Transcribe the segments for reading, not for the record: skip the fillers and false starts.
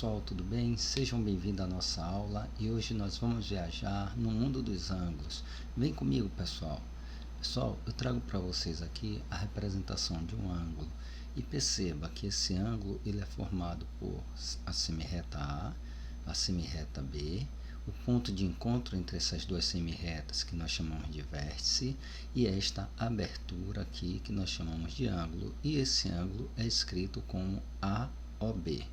pessoal, tudo bem? Sejam bem-vindos à nossa aula e hoje nós vamos viajar no mundo dos ângulos. Vem comigo, pessoal. Pessoal, eu trago para vocês aqui a representação de um ângulo e perceba que esse ângulo ele é formado por a semirreta A, a semirreta B, o ponto de encontro entre essas duas semirretas que nós chamamos de vértice e esta abertura aqui que nós chamamos de ângulo, e esse ângulo é escrito como AOB.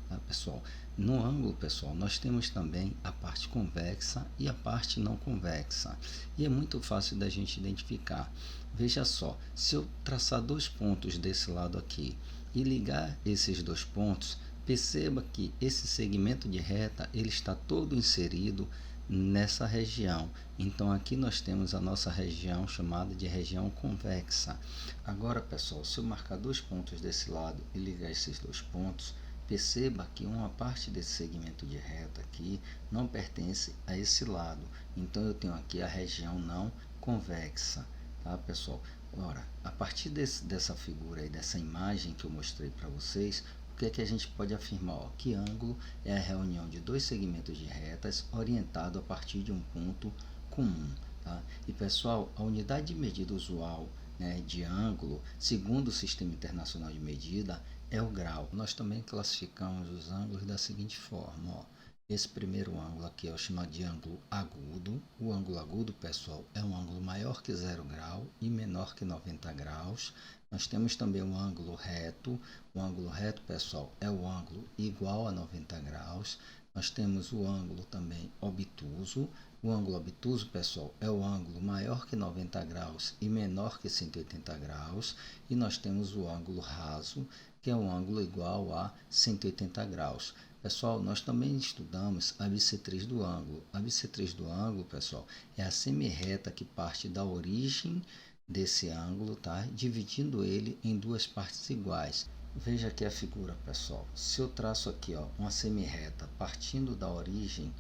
Tá, pessoal? No ângulo, pessoal, nós temos também a parte convexa e a parte não convexa. E é muito fácil da gente identificar. Veja só, se eu traçar dois pontos desse lado aqui e ligar esses dois pontos, perceba que esse segmento de reta ele está todo inserido nessa região. Então aqui nós temos a nossa região chamada de região convexa. Agora, pessoal, se eu marcar dois pontos desse lado e ligar esses dois pontos, perceba que uma parte desse segmento de reta aqui não pertence a esse lado. Então eu tenho aqui a região não convexa, tá, pessoal? Ora, a partir dessa figura aí, dessa imagem que eu mostrei para vocês, o que é que a gente pode afirmar? Ó, que ângulo é a reunião de dois segmentos de retas orientado a partir de um ponto comum. Tá? E pessoal, a unidade de medida usual, né, de ângulo, segundo o Sistema Internacional de Medida, é o grau. Nós também classificamos os ângulos da seguinte forma. Ó. Esse primeiro ângulo aqui é o chamado de ângulo agudo. O ângulo agudo, pessoal, é um ângulo maior que 0 grau e menor que 90 graus. Nós temos também o ângulo reto. O ângulo reto, pessoal, é o ângulo igual a 90 graus. Nós temos o ângulo também obtuso. O ângulo obtuso, pessoal, é o ângulo maior que 90 graus e menor que 180 graus. E nós temos o ângulo raso, que é um ângulo igual a 180 graus. Pessoal, nós também estudamos a bissetriz do ângulo. A bissetriz do ângulo, pessoal, é a semirreta que parte da origem desse ângulo, tá? Dividindo ele em duas partes iguais. Veja aqui a figura, pessoal. Se eu traço aqui, ó, uma semirreta partindo da origem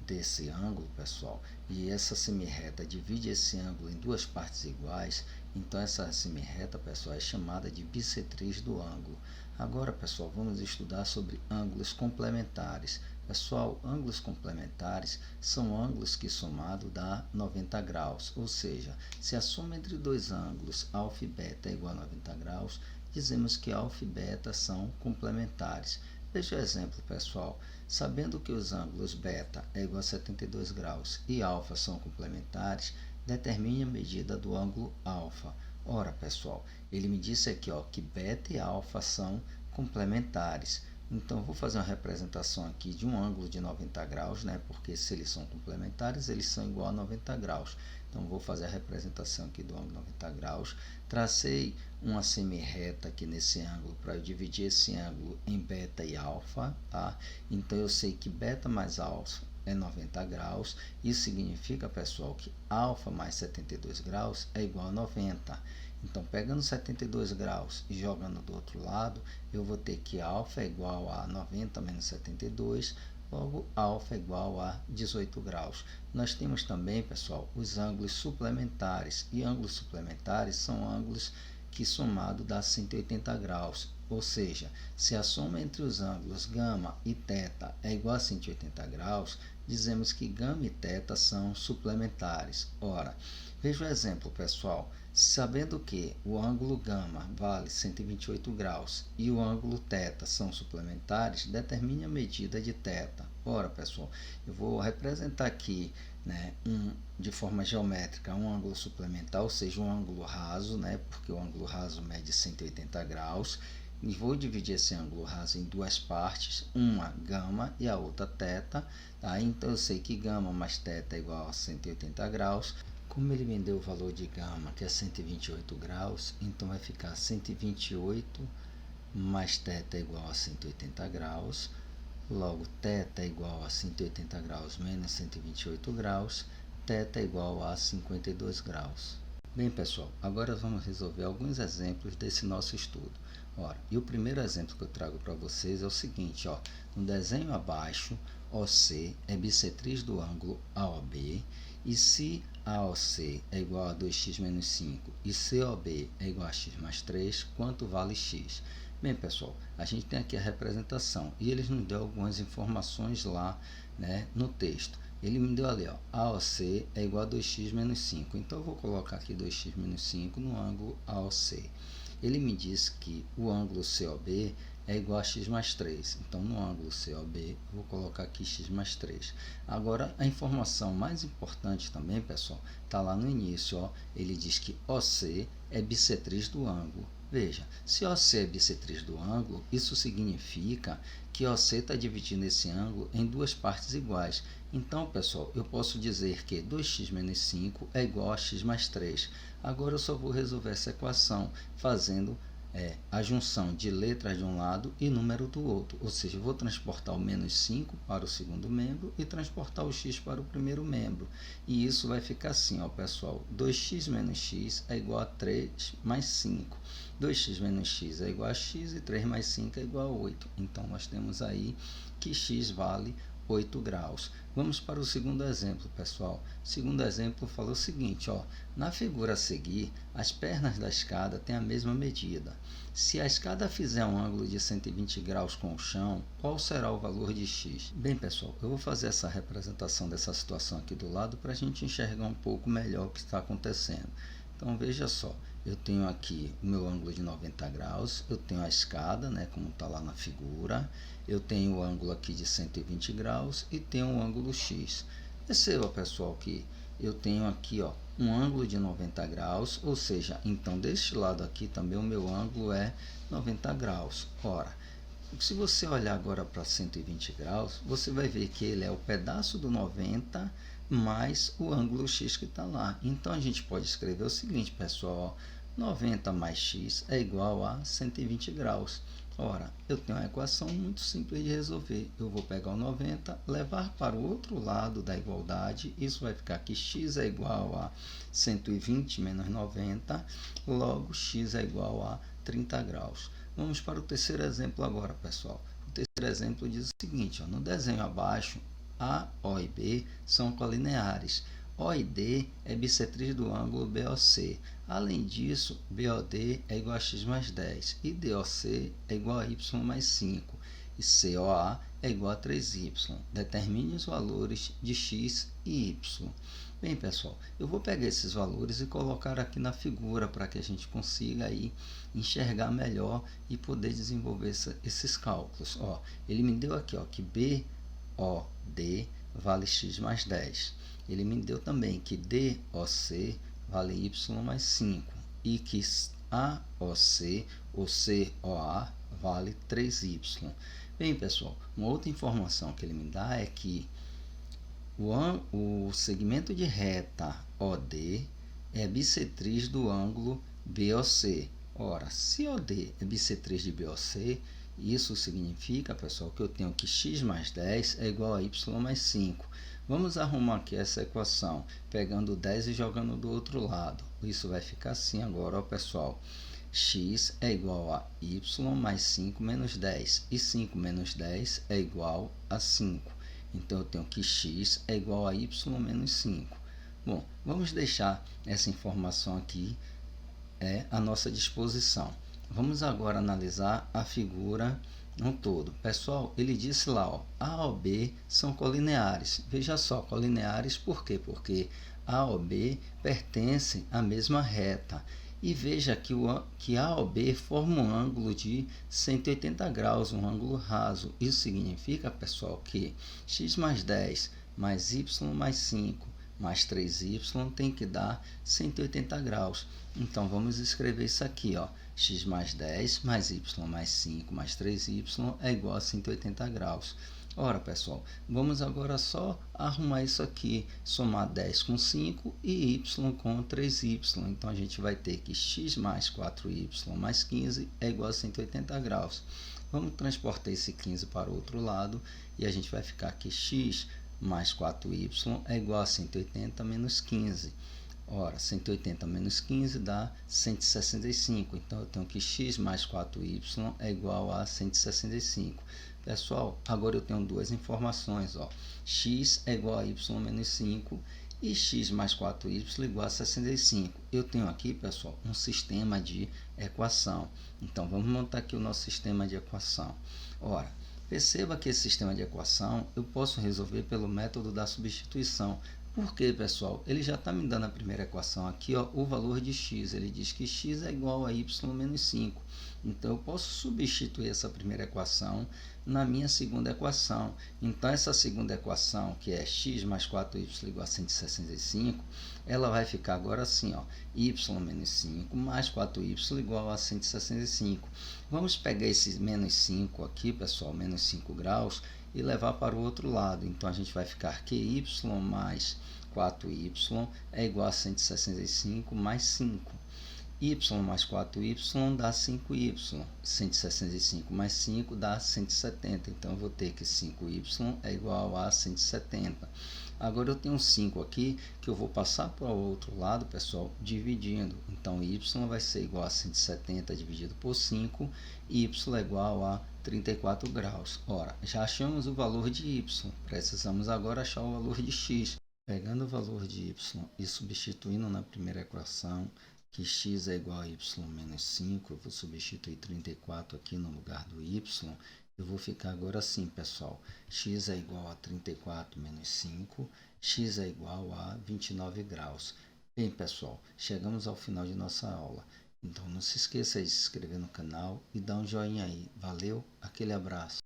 desse ângulo, pessoal, e essa semirreta divide esse ângulo em duas partes iguais, então essa semirreta, pessoal, é chamada de bissetriz do ângulo. Agora, pessoal, vamos estudar sobre ângulos complementares. Pessoal, ângulos complementares são ângulos que somado dá 90 graus, ou seja, se a soma entre dois ângulos alfa e beta é igual a 90 graus, dizemos que alfa e beta são complementares. Veja o exemplo, pessoal. Sabendo que os ângulos beta é igual a 72 graus e alfa são complementares, determine a medida do ângulo alfa. Ora, pessoal, ele me disse aqui, ó, que beta e alfa são complementares. Então, vou fazer uma representação aqui de um ângulo de 90 graus, né? Porque se eles são complementares, eles são igual a 90 graus. Então, vou fazer a representação aqui do ângulo 90 graus. Tracei uma semirreta aqui nesse ângulo para eu dividir esse ângulo em beta e alfa, tá? Então, eu sei que beta mais alfa é 90 graus. Isso significa, pessoal, que alfa mais 72 graus é igual a 90. Então, pegando 72 graus e jogando do outro lado, eu vou ter que alfa é igual a 90 menos 72, logo alfa é igual a 18 graus. Nós temos também, pessoal, os ângulos suplementares, e ângulos suplementares são ângulos que somado dá 180 graus, ou seja, se a soma entre os ângulos gama e θ é igual a 180 graus, dizemos que gama e θ são suplementares. Ora, veja o exemplo, pessoal. Sabendo que o ângulo gama vale 128 graus e o ângulo θ são suplementares, determine a medida de θ. Ora, pessoal, eu vou representar aqui, né, de forma geométrica um ângulo suplementar, ou seja, um ângulo raso, né, porque o ângulo raso mede 180 graus. E vou dividir esse ângulo raso em duas partes, uma gama e a outra θ. Tá? Então, eu sei que gama mais θ é igual a 180 graus. Como ele me deu o valor de gama, que é 128 graus, então vai ficar 128 mais θ é igual a 180 graus. Logo, θ é igual a 180 graus menos 128 graus. θ é igual a 52 graus. Bem, pessoal, agora vamos resolver alguns exemplos desse nosso estudo. Ora, e o primeiro exemplo que eu trago para vocês é o seguinte, ó, no desenho abaixo, OC é bissetriz do ângulo AOB, e se AOC é igual a 2x menos 5 e COB é igual a x mais 3, quanto vale x? Bem, pessoal, a gente tem aqui a representação e eles nos deu algumas informações lá, né, no texto. Ele me deu ali, ó, AOC é igual a 2x menos 5. Então, eu vou colocar aqui 2x menos 5 no ângulo AOC. Ele me disse que o ângulo COB é igual a x mais 3. Então, no ângulo COB, eu vou colocar aqui x mais 3. Agora, a informação mais importante também, pessoal, está lá no início. Ó, ele diz que OC é bissetriz do ângulo. Veja, se OC é bissetriz do ângulo, isso significa que OC está dividindo esse ângulo em duas partes iguais. Então, pessoal, eu posso dizer que 2x menos 5 é igual a x mais 3. Agora, eu só vou resolver essa equação fazendo a junção de letras de um lado e número do outro. Ou seja, eu vou transportar o menos 5 para o segundo membro e transportar o x para o primeiro membro. E isso vai ficar assim, ó, pessoal. 2x menos x é igual a 3 mais 5. 2x menos x é igual a x e 3 mais 5 é igual a 8. Então, nós temos aí que x vale 8 graus. Vamos para o segundo exemplo, pessoal. O segundo exemplo fala o seguinte, ó, na figura a seguir, as pernas da escada têm a mesma medida. Se a escada fizer um ângulo de 120 graus com o chão, qual será o valor de x? Bem, pessoal, eu vou fazer essa representação dessa situação aqui do lado para a gente enxergar um pouco melhor o que está acontecendo. Então, veja só, eu tenho aqui o meu ângulo de 90 graus, eu tenho a escada, né, como está lá na figura, eu tenho o ângulo aqui de 120 graus e tenho o ângulo x. Perceba, pessoal, que eu tenho aqui, ó, um ângulo de 90 graus, ou seja, então deste lado aqui também o meu ângulo é 90 graus. Ora, se você olhar agora para 120 graus, você vai ver que ele é o pedaço do 90 mais o ângulo x que está lá. Então, a gente pode escrever o seguinte, pessoal, ó, 90 mais x é igual a 120 graus. Ora, eu tenho uma equação muito simples de resolver. Eu vou pegar o 90, levar para o outro lado da igualdade. Isso vai ficar que x é igual a 120 menos 90, logo x é igual a 30 graus. Vamos para o terceiro exemplo agora, pessoal. O terceiro exemplo diz o seguinte, ó, no desenho abaixo, A, O e B são colineares. O e D é bissetriz do ângulo BOC. Além disso, BOD é igual a x mais 10 e DOC é igual a y mais 5 e COA é igual a 3y. Determine os valores de x e y. Bem, pessoal, eu vou pegar esses valores e colocar aqui na figura para que a gente consiga aí enxergar melhor e poder desenvolver esses cálculos. Ó, ele me deu aqui, ó, que BOD vale x mais 10. Ele me deu também que DOC vale y mais 5 e que AOC ou COA vale 3y. Bem, pessoal, uma outra informação que ele me dá é que o segmento de reta OD é bissetriz do ângulo BOC. Ora, se OD é bissetriz de BOC, isso significa, pessoal, que eu tenho que x mais 10 é igual a y mais 5. Vamos arrumar aqui essa equação, pegando 10 e jogando do outro lado. Isso vai ficar assim agora, ó, pessoal. X é igual a y mais 5 menos 10. E 5 menos 10 é igual a 5. Então, eu tenho que x é igual a y menos 5. Bom, vamos deixar essa informação aqui à nossa disposição. Vamos agora analisar a figura no todo. Pessoal, ele disse lá, ó, A ou B são colineares. Veja só, colineares por quê? Porque A ou B pertencem à mesma reta. E veja que A ou B formam um ângulo de 180 graus, um ângulo raso. Isso significa, pessoal, que x mais 10 mais y mais 5 mais 3y tem que dar 180 graus. Então, vamos escrever isso aqui, ó. X mais 10 mais y mais 5 mais 3y é igual a 180 graus. Ora, pessoal, vamos agora só arrumar isso aqui, somar 10 com 5 e y com 3y. Então, a gente vai ter que x mais 4y mais 15 é igual a 180 graus. Vamos transportar esse 15 para o outro lado e a gente vai ficar que x mais 4y é igual a 180 menos 15. Ora, 180 menos 15 dá 165. Então, eu tenho que x mais 4y é igual a 165. Pessoal, agora eu tenho duas informações. Ó. X é igual a y menos 5 e x mais 4y igual a 65. Eu tenho aqui, pessoal, um sistema de equação. Então, vamos montar aqui o nosso sistema de equação. Ora, perceba que esse sistema de equação eu posso resolver pelo método da substituição. Por quê, pessoal? Ele já está me dando a primeira equação aqui, ó, o valor de x. Ele diz que x é igual a y menos 5. Então, eu posso substituir essa primeira equação na minha segunda equação. Então, essa segunda equação, que é x mais 4y igual a 165, ela vai ficar agora assim, ó, y menos 5 mais 4y igual a 165. Vamos pegar esse menos 5 aqui, pessoal, menos 5 graus, e levar para o outro lado. Então, a gente vai ficar que y mais 4y é igual a 165 mais 5. Y mais 4y dá 5y. 165 mais 5 dá 170. Então, eu vou ter que 5y é igual a 170. Agora, eu tenho 5 aqui, que eu vou passar para o outro lado, pessoal, dividindo. Então, y vai ser igual a 170 dividido por 5. Y é igual a 34 graus. Ora, já achamos o valor de y. Precisamos agora achar o valor de x. Pegando o valor de y e substituindo na primeira equação, que x é igual a y menos 5, eu vou substituir 34 aqui no lugar do y, eu vou ficar agora assim, pessoal, x é igual a 34 menos 5, x é igual a 29 graus. Bem, pessoal, chegamos ao final de nossa aula. Então, não se esqueça de se inscrever no canal e dar um joinha aí. Valeu, aquele abraço.